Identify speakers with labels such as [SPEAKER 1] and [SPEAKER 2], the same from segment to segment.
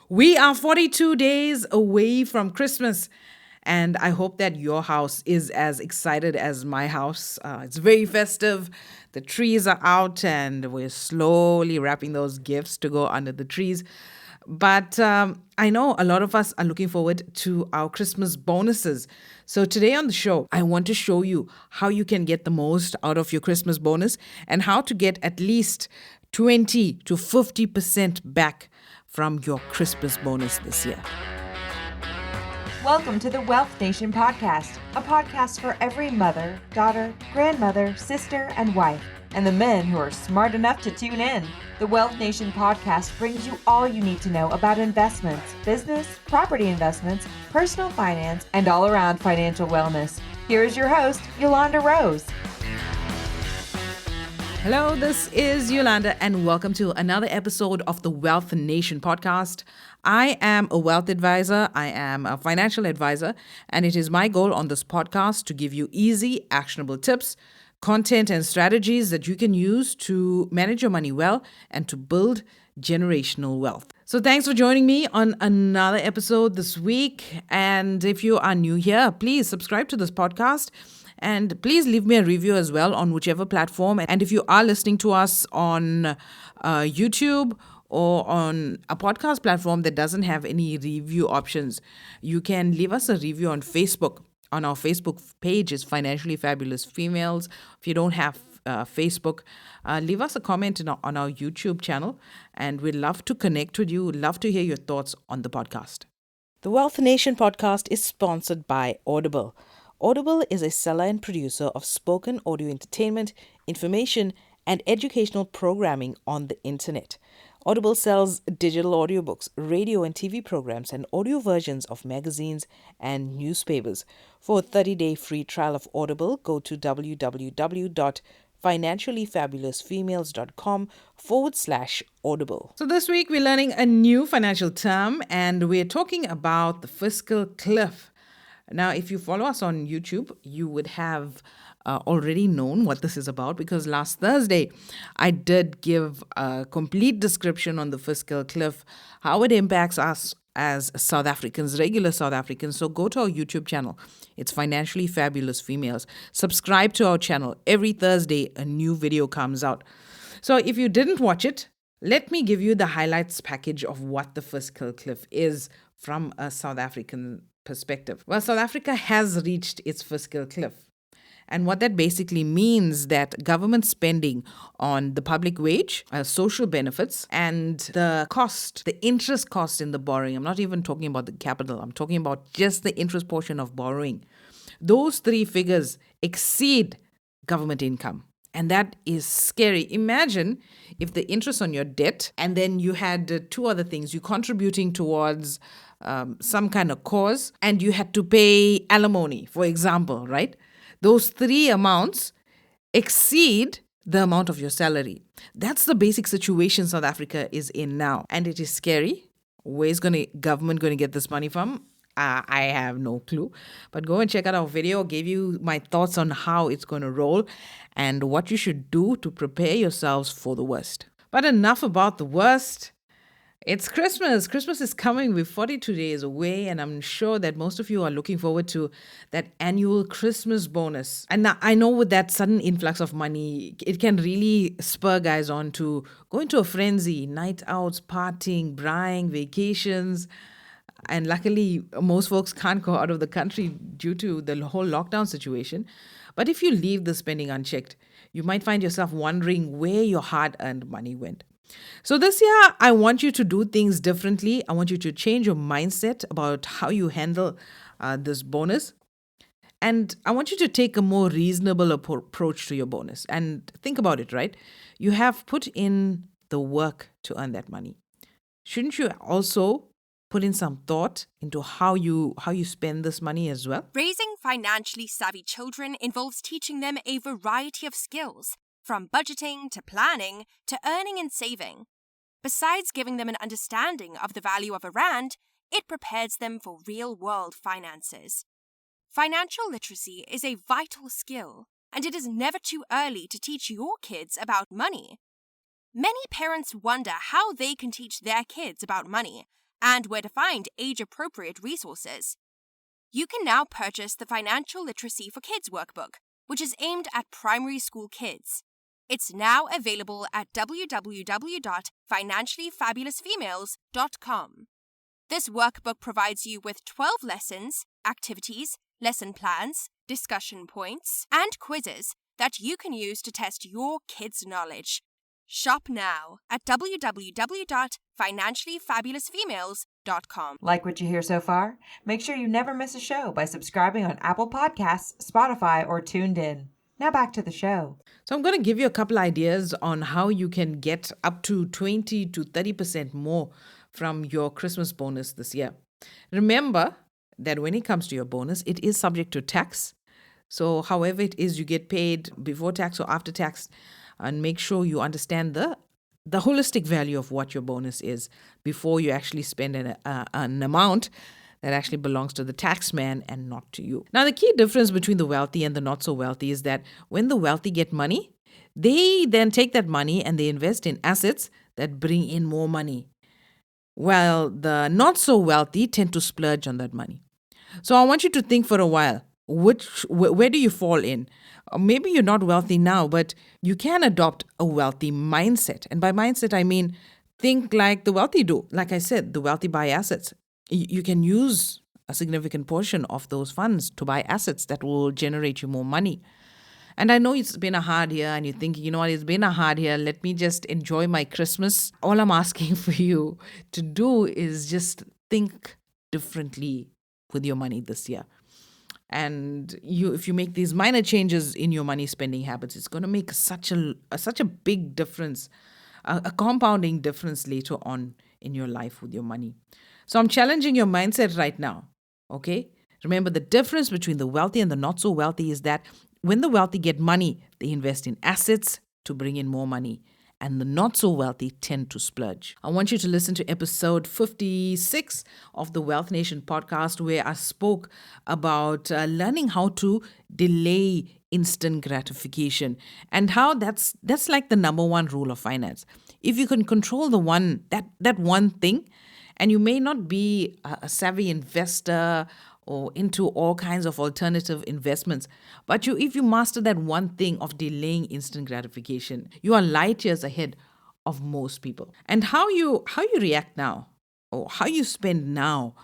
[SPEAKER 1] We are 42 days away from Christmas, and I hope that your house is as excited as my house. It's very festive. The trees are out, and we're slowly wrapping those gifts to go under the trees. But I know a lot of us are looking forward to our Christmas bonuses. So, today on the show, I want to show you how you can get the most out of your Christmas bonus and how to get at least 20 to 50% back from your Christmas bonus this year.
[SPEAKER 2] Welcome to the Wealth Nation podcast, a podcast for every mother, daughter, grandmother, sister, and wife, and the men who are smart enough to tune in. The Wealth Nation podcast brings you all you need to know about investments, business, property investments, personal finance, and all-around financial wellness. Here is your host, Yolanda Rose.
[SPEAKER 1] Hello, this is Yolanda, and welcome to another episode of the Wealth Nation podcast. I am a wealth advisor, I am a financial advisor, and it is my goal on this podcast to give you easy, actionable tips, content, and strategies that you can use to manage your money well and to build generational wealth. So thanks for joining me on another episode this week. And if you are new here, please subscribe to this podcast. And please leave me a review as well on whichever platform. And if you are listening to us on YouTube or on a podcast platform that doesn't have any review options, you can leave us a review on Facebook. On our Facebook page is Financially Fabulous Females. If you don't have Facebook, leave us a comment on our YouTube channel. And we'd love to connect with you. We'd love to hear your thoughts on the podcast. The Wealth Nation podcast is sponsored by Audible. Audible is a seller and producer of spoken audio entertainment, information, and educational programming on the internet. Audible sells digital audiobooks, radio and TV programs, and audio versions of magazines and newspapers. For a 30-day free trial of Audible, go to www.financiallyfabulousfemales.com/audible. So this week we're learning a new financial term, and we're talking about the fiscal cliff. Now, if you follow us on YouTube, you would have already known what this is about, because last Thursday I did give a complete description on the fiscal cliff, how it impacts us as South Africans, regular South Africans. So go to our YouTube channel. It's Financially Fabulous Females. Subscribe to our channel. Every Thursday, a new video comes out. So if you didn't watch it, let me give you the highlights package of what the fiscal cliff is from a South African perspective. Well, South Africa has reached its fiscal cliff. And what that basically means that government spending on the public wage, social benefits, and the cost, the interest cost in the borrowing, I'm not even talking about the capital, I'm talking about just the interest portion of borrowing. Those three figures exceed government income. And that is scary. Imagine if the interest on your debt, and then you had two other things. You're contributing towards some kind of cause, and you had to pay alimony, for example, right? Those three amounts exceed the amount of your salary. That's the basic situation South Africa is in now. And it is scary. Where's government going to get this money from? I have no clue. But go and check out our video. Gave you my thoughts on how it's going to roll and what you should do to prepare yourselves for the worst. But enough about the worst. It's Christmas. Christmas is coming. We're 42 days away, and I'm sure that most of you are looking forward to that annual Christmas bonus. And now, I know with that sudden influx of money, it can really spur guys on to go into a frenzy, night outs, partying, buying, vacations. And luckily, most folks can't go out of the country due to the whole lockdown situation. But if you leave the spending unchecked, you might find yourself wondering where your hard-earned money went. So this year, I want you to do things differently. I want you to change your mindset about how you handle this bonus. And I want you to take a more reasonable approach to your bonus. And think about it, right? You have put in the work to earn that money. Shouldn't you also put in some thought into how you spend this money as well?
[SPEAKER 3] Raising financially savvy children involves teaching them a variety of skills, from budgeting to planning to earning and saving. Besides giving them an understanding of the value of a rand, it prepares them for real-world finances. Financial literacy is a vital skill, and it is never too early to teach your kids about money. Many parents wonder how they can teach their kids about money, and where to find age-appropriate resources. You can now purchase the Financial Literacy for Kids workbook, which is aimed at primary school kids. It's now available at www.financiallyfabulousfemales.com. This workbook provides you with 12 lessons, activities, lesson plans, discussion points, and quizzes that you can use to test your kids' knowledge. Shop now at www.financiallyfabulousfemales.com.
[SPEAKER 2] Like what you hear so far? Make sure you never miss a show by subscribing on Apple Podcasts, Spotify, or Tuned In. Now back to the show.
[SPEAKER 1] So I'm going to give you a couple ideas on how you can get up to 20 to 30% more from your Christmas bonus this year. Remember that when it comes to your bonus, it is subject to tax. So however it is you get paid before tax or after tax, and make sure you understand the holistic value of what your bonus is before you actually spend an amount that actually belongs to the tax man and not to you. Now, the key difference between the wealthy and the not so wealthy is that when the wealthy get money, they then take that money and they invest in assets that bring in more money, while the not so wealthy tend to splurge on that money. So I want you to think for a while, where do you fall in? Maybe you're not wealthy now, but you can adopt a wealthy mindset. And by mindset, I mean think like the wealthy do. Like I said, the wealthy buy assets. You can use a significant portion of those funds to buy assets that will generate you more money. And I know it's been a hard year and you're thinking, you know what, it's been a hard year. Let me just enjoy my Christmas. All I'm asking for you to do is just think differently with your money this year. And if you make these minor changes in your money spending habits, it's going to make such a big difference, a compounding difference later on in your life with your money. So I'm challenging your mindset right now, okay? Remember, the difference between the wealthy and the not so wealthy is that when the wealthy get money, they invest in assets to bring in more money, and the not so wealthy tend to splurge. I want you to listen to episode 56 of the Wealth Nation podcast, where I spoke about learning how to delay instant gratification and how that's like the number one rule of finance. If you can control that one thing, and you may not be a savvy investor or into all kinds of alternative investments, but if you master that one thing of delaying instant gratification, you are light years ahead of most people. And how you react now, or how you spend now,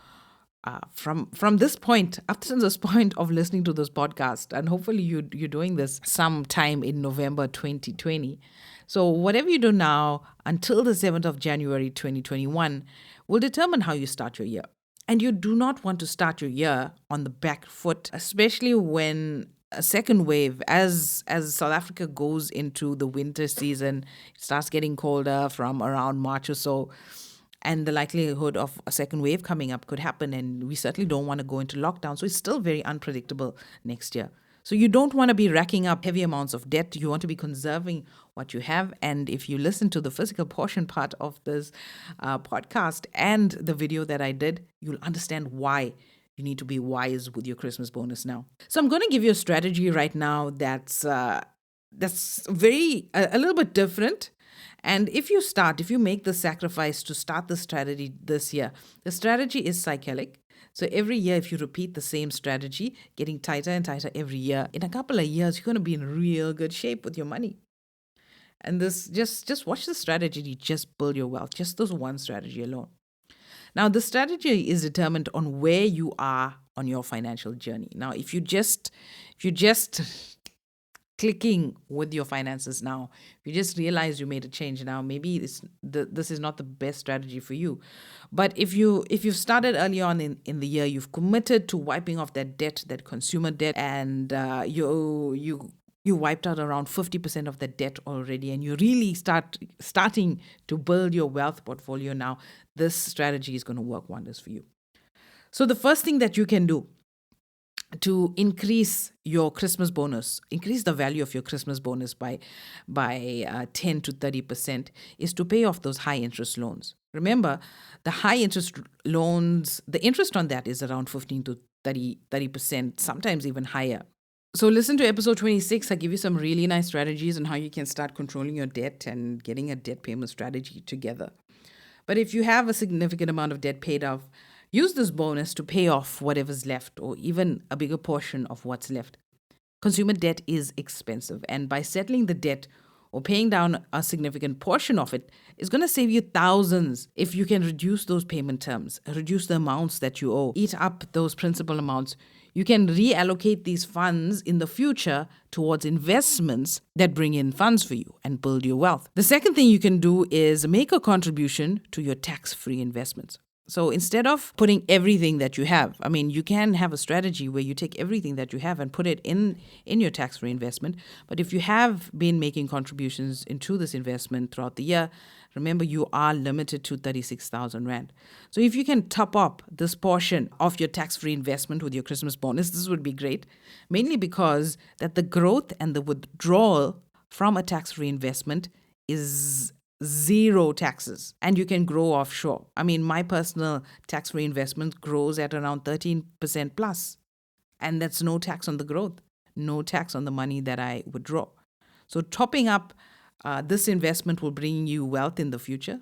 [SPEAKER 1] from this point, up to this point of listening to this podcast, and hopefully you're doing this sometime in November 2020. So whatever you do now until the 7th of January 2021 will determine how you start your year. And you do not want to start your year on the back foot, especially when a second wave, as South Africa goes into the winter season, it starts getting colder from around March or so. And the likelihood of a second wave coming up could happen. And we certainly don't want to go into lockdown. So it's still very unpredictable next year. So you don't want to be racking up heavy amounts of debt. You want to be conserving what you have. And if you listen to the physical portion part of this podcast and the video that I did, you'll understand why you need to be wise with your Christmas bonus now. So I'm going to give you a strategy right now that's very a little bit different. And if you make the sacrifice to start the strategy this year, the strategy is cyclic. So every year, if you repeat the same strategy, getting tighter and tighter every year, in a couple of years, you're going to be in real good shape with your money. And this, just watch the strategy, just build your wealth, just this one strategy alone. Now, the strategy is determined on where you are on your financial journey. Now, if you're just clicking with your finances now, if you just realize you made a change now, maybe this is not the best strategy for you. But if you've started early on in the year, you've committed to wiping off that debt, that consumer debt, and you wiped out around 50% of the debt already, and you really starting to build your wealth portfolio now, this strategy is going to work wonders for you. So the first thing that you can do to increase your Christmas bonus, increase the value of your Christmas bonus by 10 to 30% is to pay off those high interest loans. Remember, the high interest loans, the interest on that is around 15 to 30%, sometimes even higher. So listen to episode 26. I give you some really nice strategies on how you can start controlling your debt and getting a debt payment strategy together. But if you have a significant amount of debt paid off, use this bonus to pay off whatever's left or even a bigger portion of what's left. Consumer debt is expensive, and by settling the debt or paying down a significant portion of it is going to save you thousands if you can reduce those payment terms, reduce the amounts that you owe, eat up those principal amounts. You can reallocate these funds in the future towards investments that bring in funds for you and build your wealth. The second thing you can do is make a contribution to your tax-free investments. So instead of putting everything that you have, you can have a strategy where you take everything that you have and put it in your tax-free investment. But if you have been making contributions into this investment throughout the year, remember you are limited to 36,000 Rand. So if you can top up this portion of your tax-free investment with your Christmas bonus, this would be great. Mainly because that the growth and the withdrawal from a tax-free investment is zero taxes, and you can grow offshore. My personal tax-free investment grows at around 13% plus, and that's no tax on the growth, no tax on the money that I withdraw. So topping up this investment will bring you wealth in the future,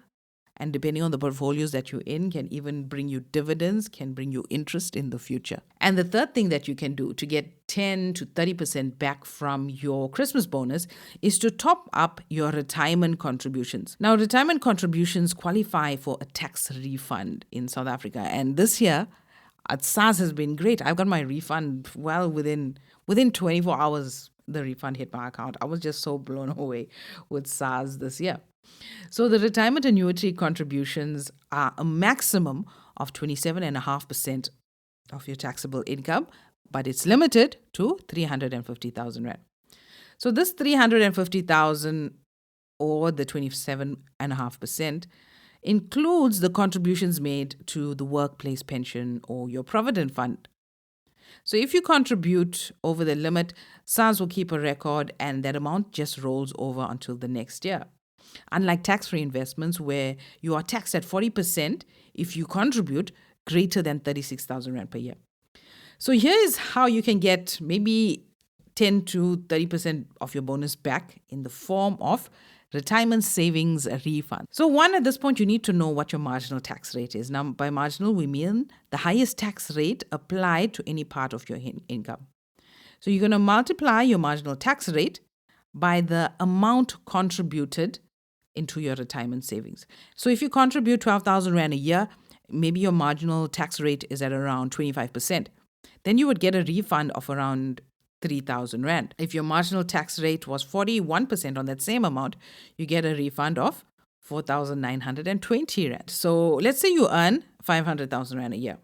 [SPEAKER 1] and depending on the portfolios that you're in, can even bring you dividends, can bring you interest in the future. And the third thing that you can do to get 10 to 30% back from your Christmas bonus is to top up your retirement contributions. Now, retirement contributions qualify for a tax refund in South Africa. And this year, SARS has been great. I've got my refund within 24 hours. The refund hit my account. I was just so blown away with SARS this year. So the retirement annuity contributions are a maximum of 27.5% of your taxable income, but it's limited to 350,000 Rand. So this 350,000 or the 27.5% includes the contributions made to the workplace pension or your provident fund. So if you contribute over the limit, SARS will keep a record and that amount just rolls over until the next year. Unlike tax-free investments where you are taxed at 40% if you contribute greater than 36,000 Rand per year. So here is how you can get maybe 10 to 30% of your bonus back in the form of retirement savings refund. So one, at this point, you need to know what your marginal tax rate is. Now, by marginal, we mean the highest tax rate applied to any part of your income. So you're going to multiply your marginal tax rate by the amount contributed into your retirement savings. So if you contribute 12,000 Rand a year, maybe your marginal tax rate is at around 25%. Then you would get a refund of around 3,000 Rand. If your marginal tax rate was 41% on that same amount, you get a refund of 4,920 Rand. So let's say you earn 500,000 Rand a year,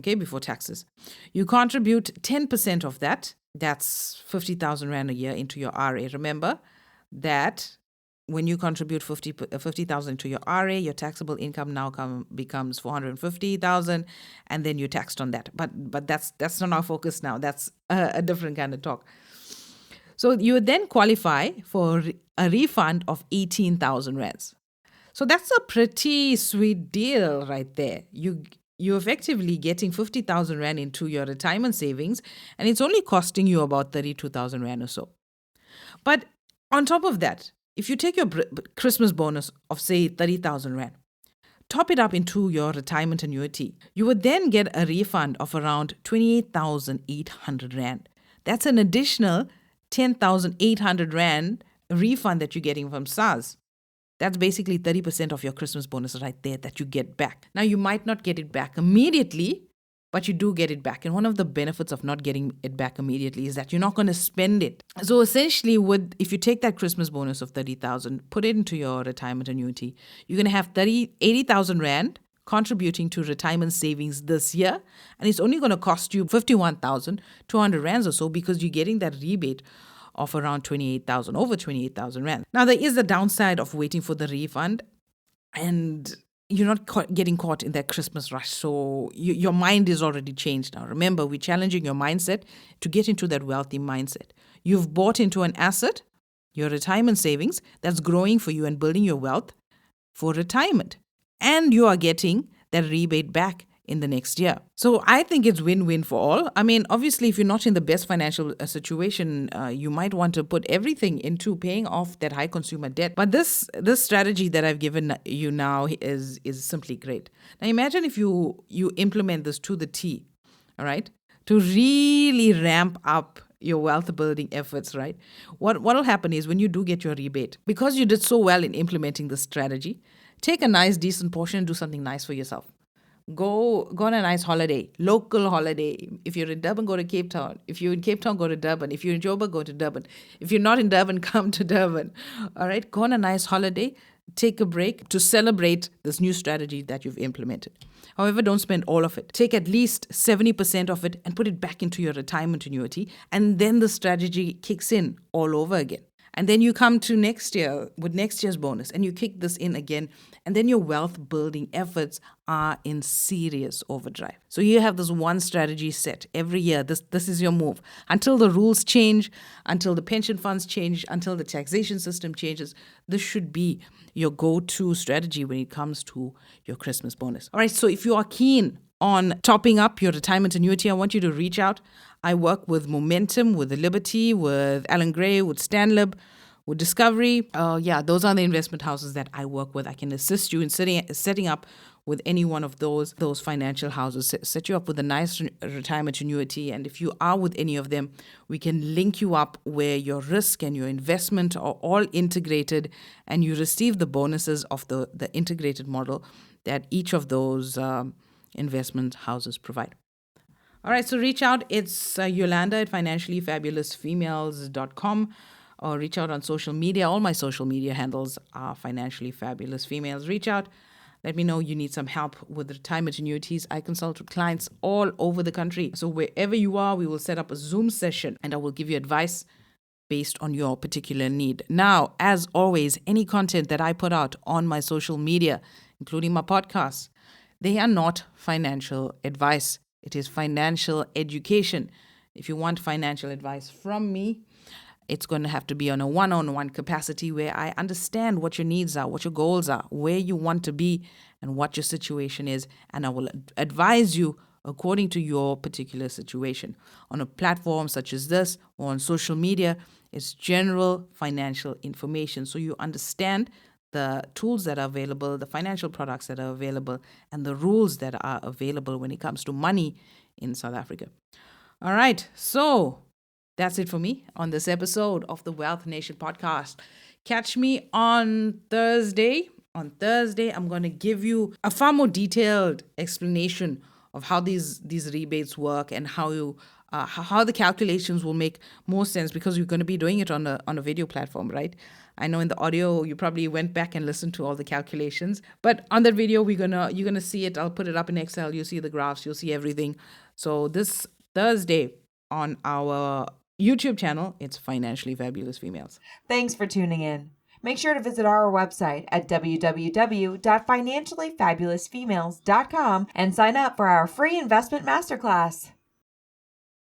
[SPEAKER 1] before taxes. You contribute 10% of that, that's 50,000 Rand a year into your RA. Remember that when you contribute 50,000 to your RA, your taxable income now becomes 450,000, and then you're taxed on that. But that's not our focus now. That's a different kind of talk. So you would then qualify for a refund of 18,000 Rands. So that's a pretty sweet deal right there. You're effectively getting 50,000 Rand into your retirement savings, and it's only costing you about 32,000 Rand or so. But on top of that, if you take your Christmas bonus of, say, 30,000 Rand, top it up into your retirement annuity, you would then get a refund of around 28,800 Rand. That's an additional 10,800 Rand refund that you're getting from SARS. That's basically 30% of your Christmas bonus right there that you get back. Now, you might not get it back immediately, but you do get it back. And one of the benefits of not getting it back immediately is that you're not going to spend it. So essentially, if you take that Christmas bonus of 30,000, put it into your retirement annuity, you're going to have 80,000 Rand contributing to retirement savings this year. And it's only going to cost you 51,200 Rands or so because you're getting that rebate of around 28,000, over 28,000 Rand. Now, there is the downside of waiting for the refund, and you're not getting caught in that Christmas rush. So your mind is already changed now. Remember, we're challenging your mindset to get into that wealthy mindset. You've bought into an asset, your retirement savings, that's growing for you and building your wealth for retirement. And you are getting that rebate back in the next year. So I think it's win-win for all. I mean, obviously, if you're not in the best financial situation, you might want to put everything into paying off that high consumer debt. But this strategy that I've given you now is simply great. Now imagine if you implement this to the T, all right, to really ramp up your wealth building efforts, right? What will happen is when you do get your rebate, because you did so well in implementing this strategy, take a nice, decent portion and do something nice for yourself. Go on a nice holiday, local holiday. If you're in Durban, go to Cape Town. If you're in Cape Town, go to Durban. If you're in Joburg, go to Durban. If you're not in Durban, come to Durban. All right, go on a nice holiday. Take a break to celebrate this new strategy that you've implemented. However, don't spend all of it. Take at least 70% of it and put it back into your retirement annuity. And then the strategy kicks in all over again. And then you come to next year with next year's bonus and you kick this in again. And then your wealth building efforts are in serious overdrive. So you have this one strategy set every year. This is your move. Until the rules change, until the pension funds change, until the taxation system changes, this should be your go-to strategy when it comes to your Christmas bonus. All right, so if you are keen on topping up your retirement annuity, I want you to reach out. I work with Momentum, with Liberty, with Alan Gray, with Stanlib, with Discovery. Those are the investment houses that I work with. I can assist you in setting up with any one of those financial houses, set you up with a nice retirement annuity. And if you are with any of them, we can link you up where your risk and your investment are all integrated and you receive the bonuses of the integrated model that each of those investment houses provide. All right, so reach out. It's Yolanda at financiallyfabulousfemales.com or reach out on social media. All my social media handles are Financially Fabulous Females. Reach out. Let me know you need some help with retirement annuities. I consult with clients all over the country. So wherever you are, we will set up a Zoom session and I will give you advice based on your particular need. Now, as always, any content that I put out on my social media, including my podcasts, they are not financial advice. It is financial education. If you want financial advice from me, it's going to have to be on a one-on-one capacity where I understand what your needs are, what your goals are, where you want to be, and what your situation is. And I will advise you according to your particular situation. On a platform such as this or on social media, it's general financial information. So you understand the tools that are available, the financial products that are available, and the rules that are available when it comes to money in South Africa. All right, so that's it for me on this episode of the Wealth Nation podcast. Catch me on Thursday. On Thursday, I'm going to give you a far more detailed explanation of how these rebates work and how the calculations will make more sense because you're going to be doing it on a video platform, right? I know in the audio you probably went back and listened to all the calculations, but on that video you're gonna see it. I'll put it up in Excel. You'll see the graphs. You'll see everything. So this Thursday on our YouTube channel, it's Financially Fabulous Females.
[SPEAKER 2] Thanks for tuning in. Make sure to visit our website at www.financiallyfabulousfemales.com and sign up for our free investment masterclass.